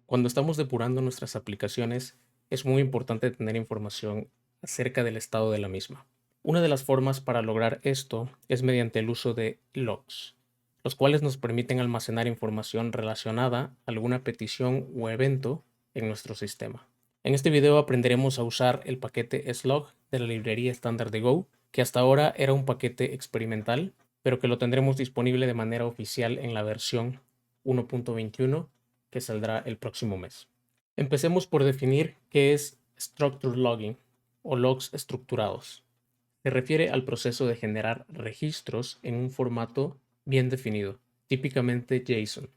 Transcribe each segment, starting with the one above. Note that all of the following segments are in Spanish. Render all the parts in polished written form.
Cuando estamos depurando nuestras aplicaciones, es muy importante tener información acerca del estado de la misma. Una de las formas para lograr esto es mediante el uso de logs, los cuales nos permiten almacenar información relacionada a alguna petición o evento en nuestro sistema. En este video aprenderemos a usar el paquete slog de la librería estándar de Go, que hasta ahora era un paquete experimental, pero que lo tendremos disponible de manera oficial en la versión 1.21 que saldrá el próximo mes. Empecemos por definir qué es Structured Logging o logs estructurados. Se refiere al proceso de generar registros en un formato bien definido, típicamente JSON,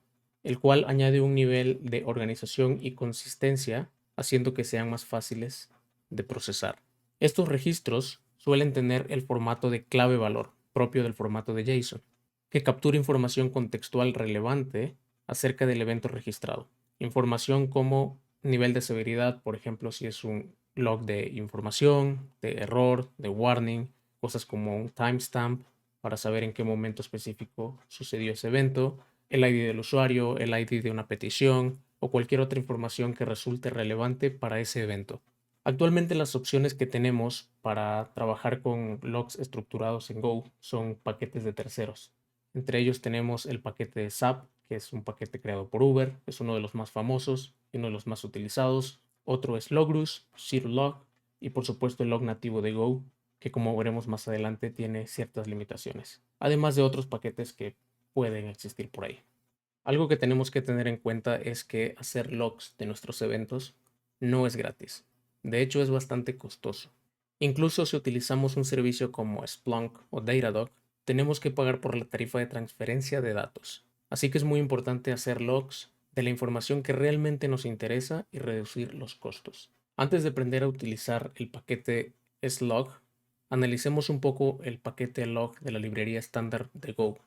el cual añade un nivel de organización y consistencia, haciendo que sean más fáciles de procesar. Estos registros suelen tener el formato de clave valor, propio del formato de JSON, que captura información contextual relevante acerca del evento registrado. Información como nivel de severidad, por ejemplo, si es un log de información, de error, de warning, cosas como un timestamp para saber en qué momento específico sucedió ese evento, el ID del usuario, el ID de una petición o cualquier otra información que resulte relevante para ese evento. Actualmente las opciones que tenemos para trabajar con logs estructurados en Go son paquetes de terceros. Entre ellos tenemos el paquete de SAP, que es un paquete creado por Uber, es uno de los más famosos y uno de los más utilizados. Otro es Logrus, ZeroLog y por supuesto el log nativo de Go, que como veremos más adelante tiene ciertas limitaciones, además de otros paquetes que pueden existir por ahí. Algo que tenemos que tener en cuenta es que hacer logs de nuestros eventos no es gratis. De hecho, es bastante costoso. Incluso si utilizamos un servicio como Splunk o Datadog, tenemos que pagar por la tarifa de transferencia de datos. Así que es muy importante hacer logs de la información que realmente nos interesa y reducir los costos. Antes de aprender a utilizar el paquete slog, analicemos un poco el paquete log de la librería estándar de Go,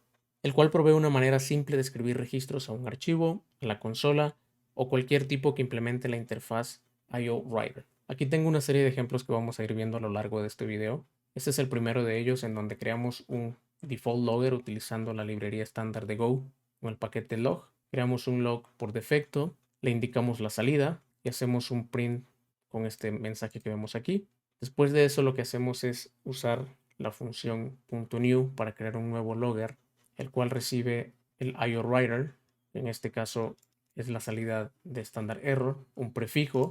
el cual provee una manera simple de escribir registros a un archivo, a la consola o cualquier tipo que implemente la interfaz IO Writer. Aquí tengo una serie de ejemplos que vamos a ir viendo a lo largo de este video. Este es el primero de ellos en donde creamos un default logger utilizando la librería estándar de Go con el paquete log. Creamos un log por defecto, le indicamos la salida y hacemos un print con este mensaje que vemos aquí. Después de eso lo que hacemos es usar la función .new para crear un nuevo logger, el cual recibe el IO Writer, en este caso es la salida de standard error, un prefijo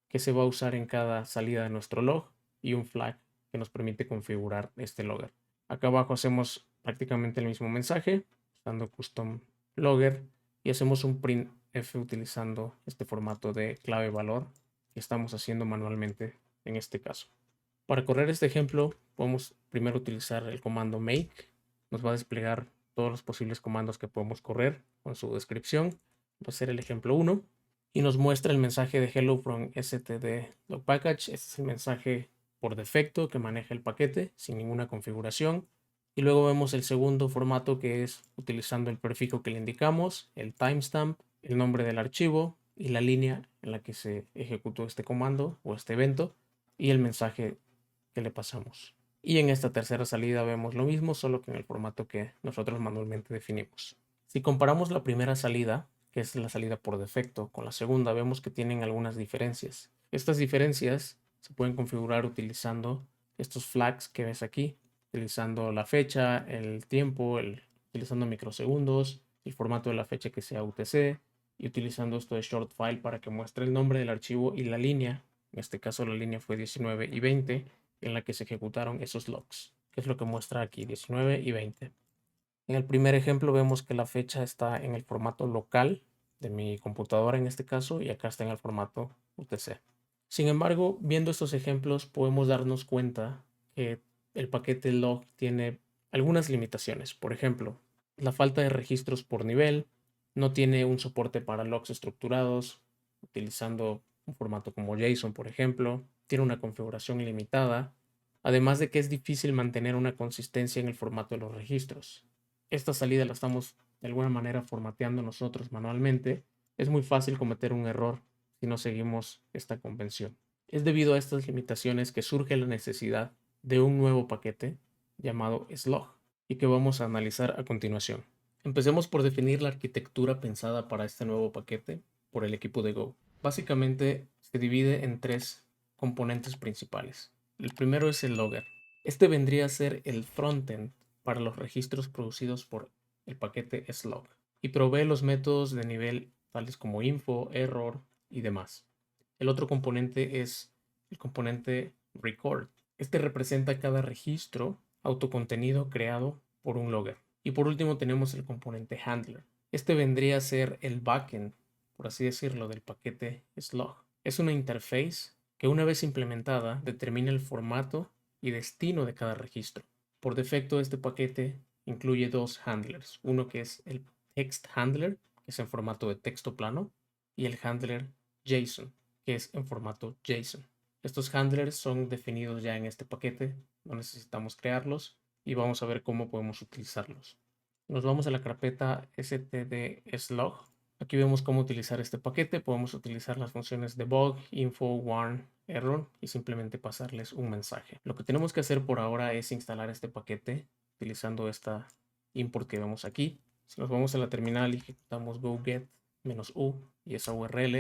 que se va a usar en cada salida de nuestro log y un flag que nos permite configurar este logger. Acá abajo hacemos prácticamente el mismo mensaje usando custom logger y hacemos un printf utilizando este formato de clave valor que estamos haciendo manualmente en este caso. Para correr este ejemplo, podemos primero utilizar el comando make. Nos va a desplegar todos los posibles comandos que podemos correr con su descripción. Va a ser el ejemplo 1 y nos muestra el mensaje de hello from std.package. Este es el mensaje por defecto que maneja el paquete sin ninguna configuración. Y luego vemos el segundo formato, que es utilizando el prefijo que le indicamos, el timestamp, el nombre del archivo y la línea en la que se ejecutó este comando o este evento y el mensaje que le pasamos. Y en esta tercera salida vemos lo mismo, solo que en el formato que nosotros manualmente definimos. Si comparamos la primera salida, que es la salida por defecto, con la segunda, vemos que tienen algunas diferencias. Estas diferencias se pueden configurar utilizando estos flags que ves aquí, utilizando la fecha, el tiempo, utilizando microsegundos, el formato de la fecha que sea UTC y utilizando esto de short file para que muestre el nombre del archivo y la línea. En este caso la línea fue 19 y 20 en la que se ejecutaron esos logs, que es lo que muestra aquí, 19 y 20. En el primer ejemplo vemos que la fecha está en el formato local de mi computadora en este caso y acá está en el formato UTC. Sin embargo, viendo estos ejemplos podemos darnos cuenta que el paquete log tiene algunas limitaciones. Por ejemplo, la falta de registros por nivel, no tiene un soporte para logs estructurados utilizando un formato como JSON, por ejemplo, tiene una configuración limitada, además de que es difícil mantener una consistencia en el formato de los registros. Esta salida la estamos de alguna manera formateando nosotros manualmente. Es muy fácil cometer un error si no seguimos esta convención. Es debido a estas limitaciones que surge la necesidad de un nuevo paquete llamado slog y que vamos a analizar a continuación. Empecemos por definir la arquitectura pensada para este nuevo paquete. por el equipo de Go. Básicamente se divide en tres componentes principales. El primero es el logger. Este vendría a ser el frontend para los registros producidos por el paquete slug y provee los métodos de nivel tales como info, error y demás. El otro componente es el componente record. Este representa cada registro autocontenido creado por un logger. Y por último tenemos el componente handler. Este vendría a ser el backend, por así decirlo, del paquete slug. Es una interface que una vez implementada determina el formato y destino de cada registro. Por defecto este paquete incluye dos handlers, uno que es el text handler, que es en formato de texto plano, y el handler JSON, que es en formato JSON. Estos handlers son definidos ya en este paquete, no necesitamos crearlos y vamos a ver cómo podemos utilizarlos. Nos vamos a la carpeta std-slug. Aquí vemos cómo utilizar este paquete. Podemos utilizar las funciones debug, info, warn, error y simplemente pasarles un mensaje. Lo que tenemos que hacer por ahora es instalar este paquete utilizando esta import que vemos aquí. Si nos vamos a la terminal y ejecutamos go get -u y esa URL,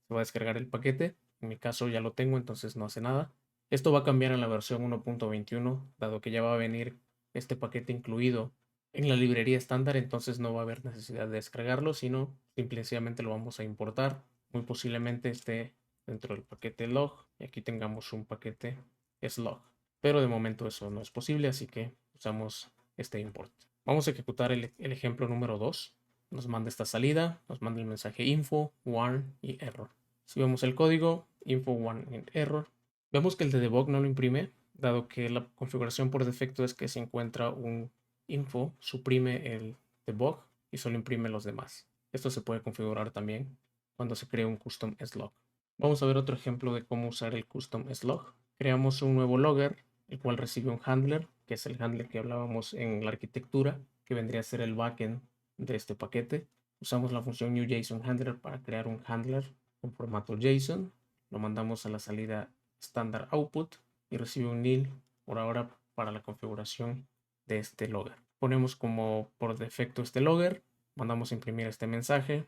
se va a descargar el paquete. En mi caso ya lo tengo, entonces no hace nada. Esto va a cambiar en la versión 1.21, dado que ya va a venir este paquete incluido en la librería estándar, entonces no va a haber necesidad de descargarlo, sino simplemente lo vamos a importar. Muy posiblemente esté dentro del paquete log y aquí tengamos un paquete slug. Pero de momento eso no es posible, así que usamos este import. Vamos a ejecutar el ejemplo número 2. Nos manda esta salida, nos manda el mensaje info, warn y error. Si vemos el código, info, warn y error, vemos que el de debug no lo imprime, dado que la configuración por defecto es que se encuentra un info, suprime el debug y solo imprime los demás. Esto se puede configurar también cuando se crea un custom slug. Vamos a ver otro ejemplo de cómo usar el custom slug. Creamos un nuevo logger, el cual recibe un handler, que es el handler que hablábamos en la arquitectura, que vendría a ser el backend de este paquete. Usamos la función newJSONHandler para crear un handler con formato JSON. Lo mandamos a la salida standard output y recibe un nil por ahora para la configuración de este logger. Ponemos como por defecto este logger, mandamos a imprimir este mensaje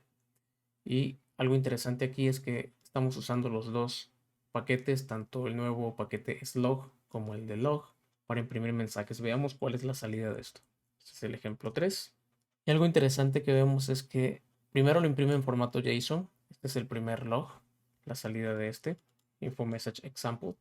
y algo interesante aquí es que estamos usando los dos paquetes, tanto el nuevo paquete slug como el de log, para imprimir mensajes. Veamos cuál es la salida de esto. Este es el ejemplo 3. Y algo interesante que vemos es que primero lo imprime en formato JSON. Este es el primer log, la salida de este, info message example.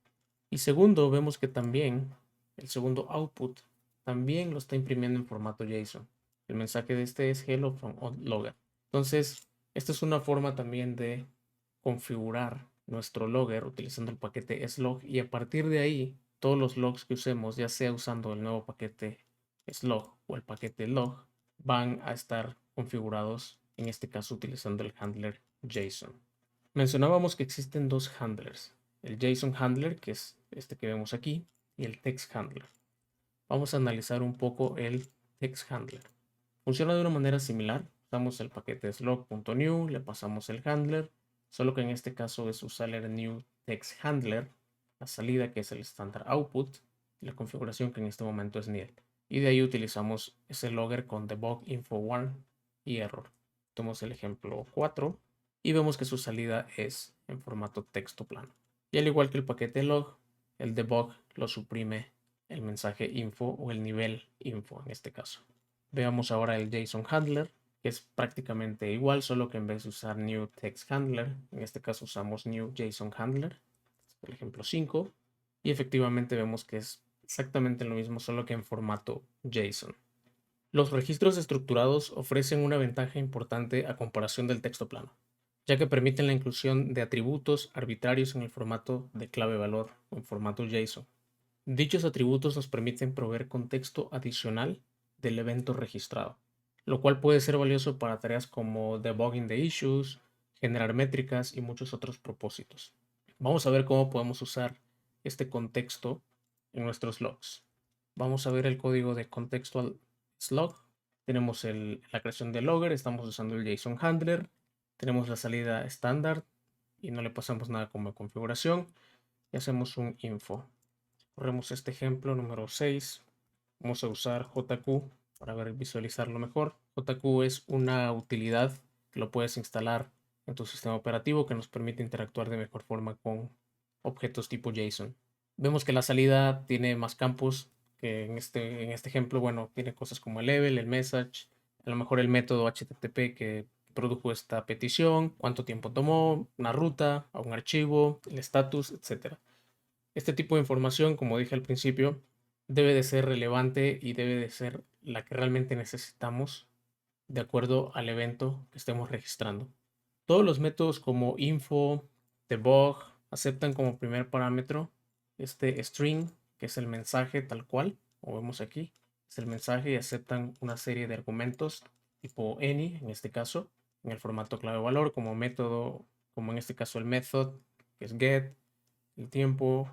Y segundo, vemos que también el segundo output también lo está imprimiendo en formato JSON. El mensaje de este es hello from logger. Entonces, esta es una forma también de configurar nuestro logger utilizando el paquete slug y a partir de ahí, todos los logs que usemos, ya sea usando el nuevo paquete slug o el paquete log, van a estar configurados, en este caso utilizando el handler JSON. Mencionábamos que existen dos handlers, el JSON handler, que es este que vemos aquí, y el text handler. Vamos a analizar un poco el text handler. Funciona de una manera similar. Usamos el paquete slug.new, le pasamos el handler, solo que en este caso es usar el new text handler, la salida que es el standard output, y la configuración que en este momento es nil. Y de ahí utilizamos ese logger con debug info warn y error. Tomamos el ejemplo 4 y vemos que su salida es en formato texto plano. Y al igual que el paquete log, el debug lo suprime el mensaje info o el nivel info en este caso. Veamos ahora el JSON Handler, que es prácticamente igual, solo que en vez de usar New Text Handler, en este caso usamos New JSON Handler, por ejemplo 5, y efectivamente vemos que es exactamente lo mismo, solo que en formato JSON. Los registros estructurados ofrecen una ventaja importante a comparación del texto plano, ya que permiten la inclusión de atributos arbitrarios en el formato de clave-valor o en formato JSON. Dichos atributos nos permiten proveer contexto adicional del evento registrado, lo cual puede ser valioso para tareas como debugging de issues, generar métricas y muchos otros propósitos. Vamos a ver cómo podemos usar este contexto en nuestros logs. Vamos a ver el código de contextual slug. Tenemos la creación del logger, estamos usando el JSON handler, tenemos la salida estándar y no le pasamos nada como configuración y hacemos un info. Corremos este ejemplo número 6. Vamos a usar JQ para visualizarlo mejor. JQ es una utilidad que lo puedes instalar en tu sistema operativo que nos permite interactuar de mejor forma con objetos tipo JSON. Vemos que la salida tiene más campos que en este ejemplo, bueno, tiene cosas como el level, el message, a lo mejor el método HTTP que produjo esta petición, cuánto tiempo tomó, una ruta a un archivo, el status, etc. Este tipo de información, como dije al principio, debe de ser relevante y debe de ser la que realmente necesitamos de acuerdo al evento que estemos registrando. Todos los métodos como info, debug, aceptan como primer parámetro este string, que es el mensaje tal cual, como vemos aquí, es el mensaje y aceptan una serie de argumentos tipo any, en este caso, en el formato clave valor, como método, como en este caso el method, que es get, el tiempo,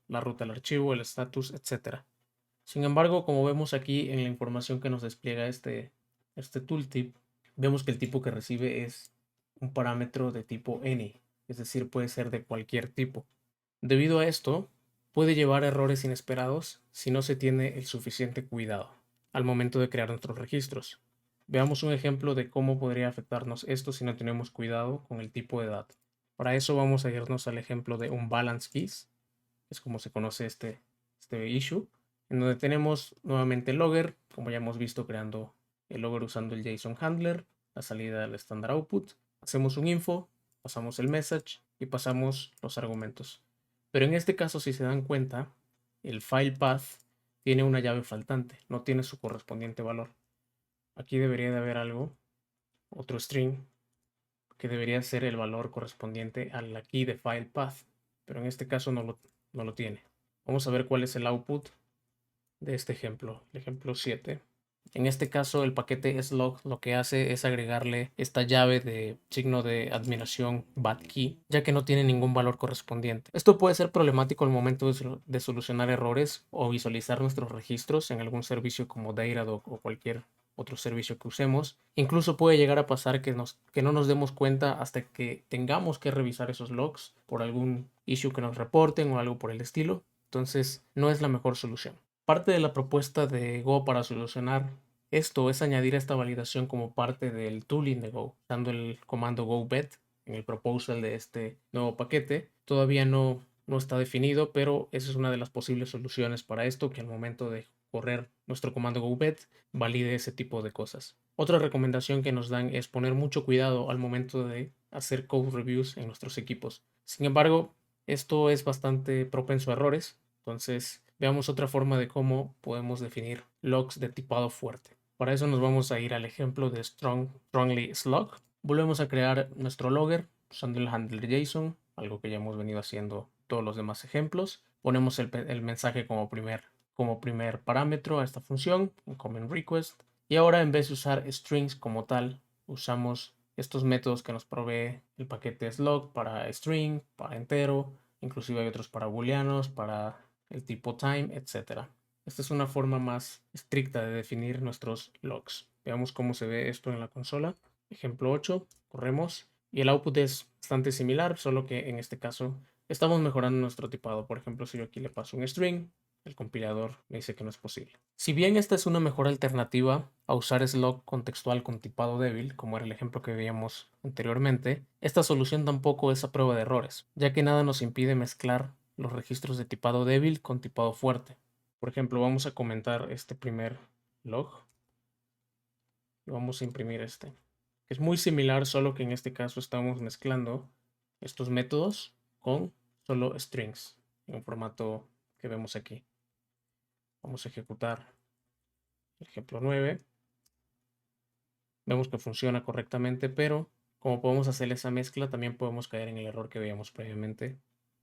la ruta del archivo, el status, etc. Sin embargo, como vemos aquí en la información que nos despliega este tooltip, vemos que el tipo que recibe es un parámetro de tipo any, es decir, puede ser de cualquier tipo. Debido a esto, puede llevar a errores inesperados si no se tiene el suficiente cuidado al momento de crear nuestros registros. Veamos un ejemplo de cómo podría afectarnos esto si no tenemos cuidado con el tipo de dato. Para eso vamos a irnos al ejemplo de un balance keys, que es como se conoce este issue, en donde tenemos nuevamente el logger, como ya hemos visto creando el logger usando el JSON handler, la salida del standard output, hacemos un info, pasamos el message y pasamos los argumentos. Pero en este caso, si se dan cuenta, el file path tiene una llave faltante, no tiene su correspondiente valor. Aquí debería de haber algo, otro string, que debería ser el valor correspondiente a la key de file path, pero en este caso no lo tiene. Vamos a ver cuál es el output de este ejemplo, el ejemplo 7. En este caso, el paquete slug lo que hace es agregarle esta llave de signo de admiración badKey, ya que no tiene ningún valor correspondiente. Esto puede ser problemático al momento de solucionar errores o visualizar nuestros registros en algún servicio como Datadog o cualquier otro servicio que usemos. Incluso puede llegar a pasar que no nos demos cuenta hasta que tengamos que revisar esos logs por algún issue que nos reporten o algo por el estilo. Entonces, no es la mejor solución. Parte de la propuesta de Go para solucionar esto es añadir esta validación como parte del tooling de Go, usando el comando go-bet en el proposal de este nuevo paquete. Todavía no está definido, pero esa es una de las posibles soluciones para esto, que al momento de correr nuestro comando go-bet valide ese tipo de cosas. Otra recomendación que nos dan es poner mucho cuidado al momento de hacer code reviews en nuestros equipos. Sin embargo, esto es bastante propenso a errores, entonces veamos otra forma de cómo podemos definir logs de tipado fuerte. Para eso nos vamos a ir al ejemplo de strongly slug. Volvemos a crear nuestro logger usando el handler JSON, algo que ya hemos venido haciendo todos los demás ejemplos. Ponemos el mensaje como primer parámetro a esta función, en comment request. Y ahora en vez de usar strings como tal, usamos estos métodos que nos provee el paquete slug para string, para entero, inclusive hay otros para booleanos, para el tipo time, etc. Esta es una forma más estricta de definir nuestros logs. Veamos cómo se ve esto en la consola. Ejemplo 8, corremos y el output es bastante similar, solo que en este caso estamos mejorando nuestro tipado. Por ejemplo, si yo aquí le paso un string, el compilador me dice que no es posible. Si bien esta es una mejor alternativa a usar slug contextual con tipado débil, como era el ejemplo que veíamos anteriormente, esta solución tampoco es a prueba de errores, ya que nada nos impide mezclar los registros de tipado débil con tipado fuerte. Por ejemplo, vamos a comentar este primer log y vamos a imprimir este. Es muy similar, solo que en este caso estamos mezclando estos métodos con solo strings en un formato que vemos aquí. Vamos a ejecutar el ejemplo 9. Vemos que funciona correctamente, pero como podemos hacer esa mezcla, también podemos caer en el error que veíamos previamente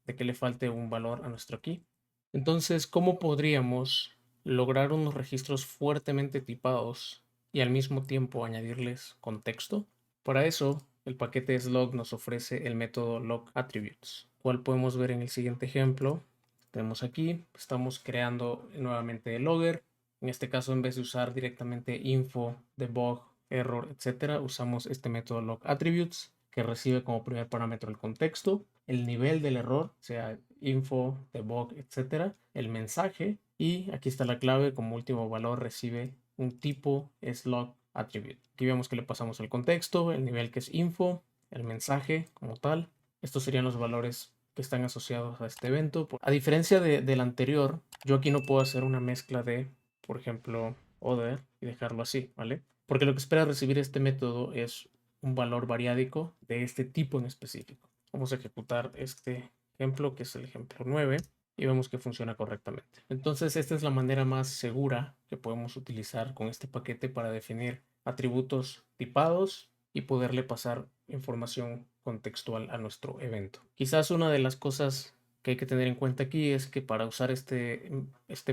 de que le falte un valor a nuestro key. Entonces, ¿cómo podríamos lograr unos registros fuertemente tipados y al mismo tiempo añadirles contexto? Para eso, el paquete slug nos ofrece el método logAttributes, cual podemos ver en el siguiente ejemplo. Tenemos aquí, estamos creando nuevamente el logger. En este caso, en vez de usar directamente info, debug, error, etc., usamos este método logAttributes que recibe como primer parámetro el contexto, el nivel del error, sea info, debug, etc., el mensaje, y aquí está la clave, como último valor recibe un tipo slug attribute. Aquí vemos que le pasamos el contexto, el nivel que es info, el mensaje como tal. Estos serían los valores que están asociados a este evento. A diferencia del anterior, yo aquí no puedo hacer una mezcla de, por ejemplo, other y dejarlo así, ¿vale? Porque lo que espera recibir este método es un valor variádico de este tipo en específico. Vamos a ejecutar este ejemplo, que es el ejemplo 9, y vemos que funciona correctamente. Entonces, esta es la manera más segura que podemos utilizar con este paquete para definir atributos tipados y poderle pasar información contextual a nuestro evento. Quizás una de las cosas que hay que tener en cuenta aquí es que para usar este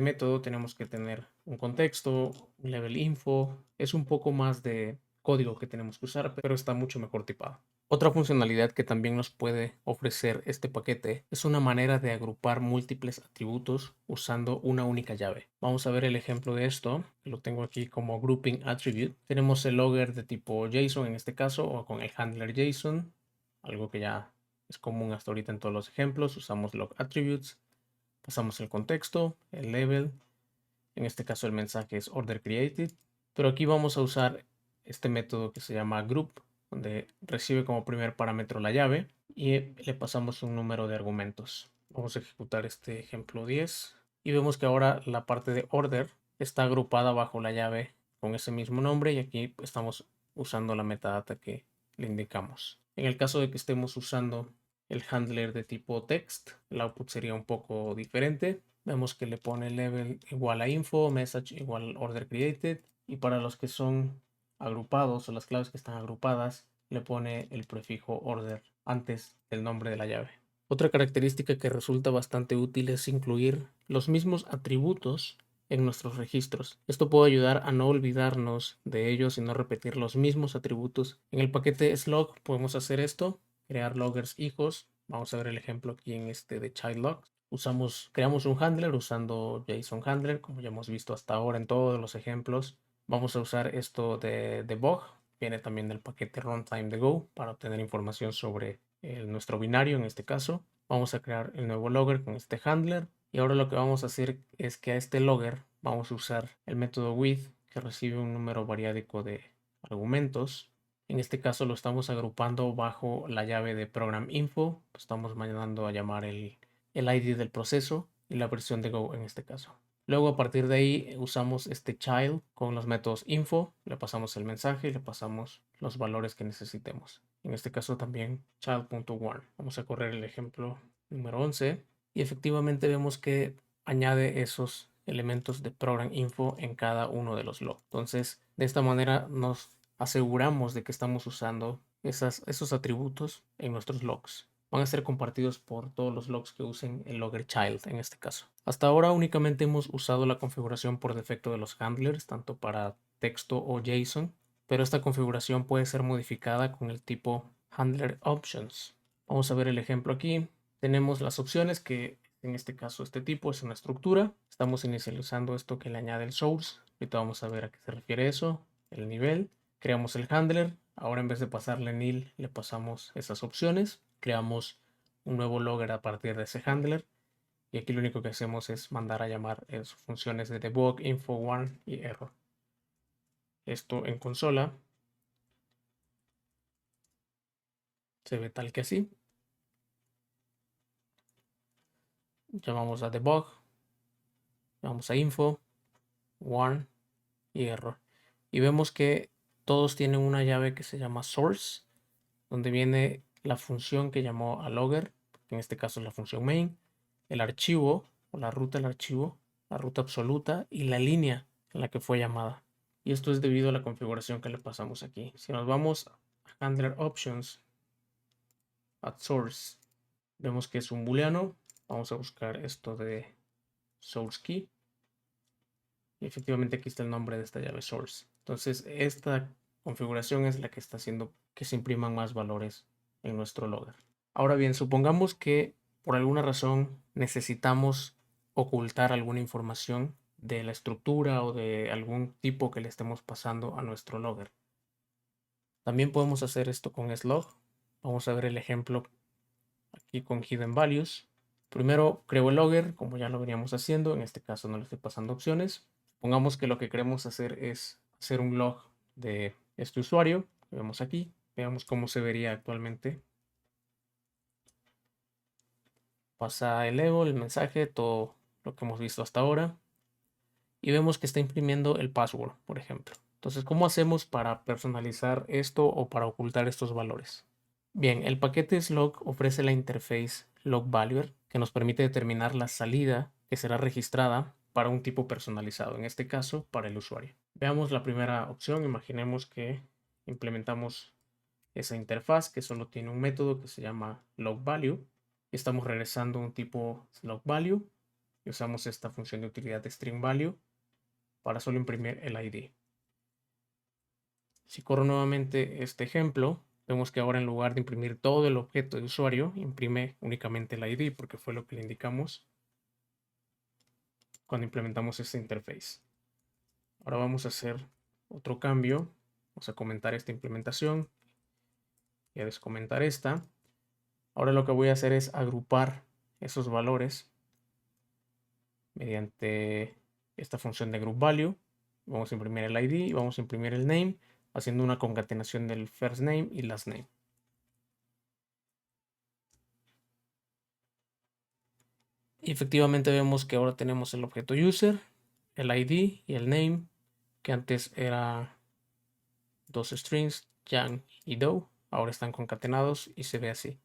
método tenemos que tener un contexto, un level info, es un poco más de código que tenemos que usar, pero está mucho mejor tipado. Otra funcionalidad que también nos puede ofrecer este paquete es una manera de agrupar múltiples atributos usando una única llave. Vamos a ver el ejemplo de esto. Lo tengo aquí como grouping attribute. Tenemos el logger de tipo JSON en este caso, o con el handler JSON, algo que ya es común hasta ahorita en todos los ejemplos. Usamos log attributes, pasamos el contexto, el level, en este caso el mensaje es order created, pero aquí vamos a usar este método que se llama group, donde recibe como primer parámetro la llave y le pasamos un número de argumentos. Vamos a ejecutar este ejemplo 10 y vemos que ahora la parte de order está agrupada bajo la llave con ese mismo nombre y aquí estamos usando la metadata que le indicamos. En el caso de que estemos usando el handler de tipo text, el output sería un poco diferente. Vemos que le pone level igual a info, message igual order created, y para los que son agrupados o las claves que están agrupadas, le pone el prefijo order antes del nombre de la llave. Otra característica que resulta bastante útil es incluir los mismos atributos en nuestros registros. Esto puede ayudar a no olvidarnos de ellos y no repetir los mismos atributos. En el paquete slug podemos hacer esto, crear loggers hijos. Vamos a ver el ejemplo aquí en este de child log. Creamos un handler usando JSON handler, como ya hemos visto hasta ahora en todos los ejemplos. Vamos a usar esto de debug, viene también del paquete runtime de Go para obtener información sobre nuestro binario en este caso. Vamos a crear el nuevo logger con este handler y ahora lo que vamos a hacer es que a este logger vamos a usar el método with, que recibe un número variádico de argumentos. En este caso lo estamos agrupando bajo la llave de program info. Estamos mandando a llamar el ID del proceso y la versión de Go en este caso. Luego a partir de ahí usamos este child con los métodos info, le pasamos el mensaje y le pasamos los valores que necesitemos. En este caso también child.one. Vamos a correr el ejemplo número 11 y efectivamente vemos que añade esos elementos de program info en cada uno de los logs. Entonces, de esta manera nos aseguramos de que estamos usando esos atributos en nuestros logs. Van a ser compartidos por todos los logs que usen el logger child en este caso. Hasta ahora únicamente hemos usado la configuración por defecto de los handlers, tanto para texto o JSON, pero esta configuración puede ser modificada con el tipo handler options. Vamos a ver el ejemplo aquí. Tenemos las opciones que en este caso este tipo es una estructura. Estamos inicializando esto que le añade el source. Ahorita vamos a ver a qué se refiere eso. El nivel. Creamos el handler. Ahora en vez de pasarle nil le pasamos esas opciones. Creamos un nuevo logger a partir de ese handler. Y aquí lo único que hacemos es mandar a llamar funciones de debug, info, warn y error. Esto en consola se ve tal que así. Llamamos a debug, llamamos a info, warn y error. Y vemos que todos tienen una llave que se llama source, donde viene la función que llamó a logger, en este caso es la función main, el archivo o la ruta del archivo, la ruta absoluta y la línea en la que fue llamada. Y esto es debido a la configuración que le pasamos aquí. Si nos vamos a handler options, at source, vemos que es un booleano. Vamos a buscar esto de source key. Y efectivamente aquí está el nombre de esta llave source. Entonces esta configuración es la que está haciendo que se impriman más valores en nuestro logger. Ahora bien, supongamos que por alguna razón necesitamos ocultar alguna información de la estructura o de algún tipo que le estemos pasando a nuestro logger. También podemos hacer esto con slug. Vamos a ver el ejemplo aquí con hidden values. Primero creo el logger, como ya lo veníamos haciendo. En este caso no le estoy pasando opciones. Pongamos que lo que queremos hacer es hacer un log de este usuario que vemos aquí. Veamos cómo se vería actualmente. Pasa el Evo, el mensaje, todo lo que hemos visto hasta ahora. Y vemos que está imprimiendo el password, por ejemplo. Entonces, ¿cómo hacemos para personalizar esto o para ocultar estos valores? Bien, el paquete slug ofrece la interface logValuer que nos permite determinar la salida que será registrada para un tipo personalizado, en este caso para el usuario. Veamos la primera opción. Imaginemos que implementamos esa interfaz que solo tiene un método que se llama logValue y estamos regresando un tipo logValue y usamos esta función de utilidad de stringValue para solo imprimir el ID. Si corro nuevamente este ejemplo, vemos que ahora en lugar de imprimir todo el objeto de usuario, imprime únicamente el ID porque fue lo que le indicamos cuando implementamos esta interface. Ahora vamos a hacer otro cambio. Vamos a comentar esta implementación y a descomentar esta. Ahora lo que voy a hacer es agrupar esos valores mediante esta función de groupValue. Vamos a imprimir el ID y vamos a imprimir el name haciendo una concatenación del first name y last name. Y efectivamente vemos que ahora tenemos el objeto user, el ID y el name, que antes era dos strings, Jan y Doe, ahora están concatenados y se ve así.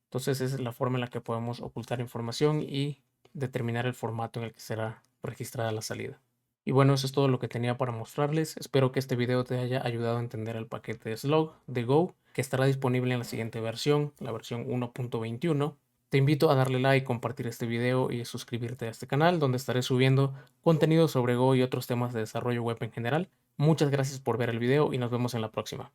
Entonces esa es la forma en la que podemos ocultar información y determinar el formato en el que será registrada la salida. Y bueno, eso es todo lo que tenía para mostrarles. Espero que este video te haya ayudado a entender el paquete slug de Go, que estará disponible en la siguiente versión, la versión 1.21. Te invito a darle like, compartir este video y suscribirte a este canal, donde estaré subiendo contenido sobre Go y otros temas de desarrollo web en general. Muchas gracias por ver el video y nos vemos en la próxima.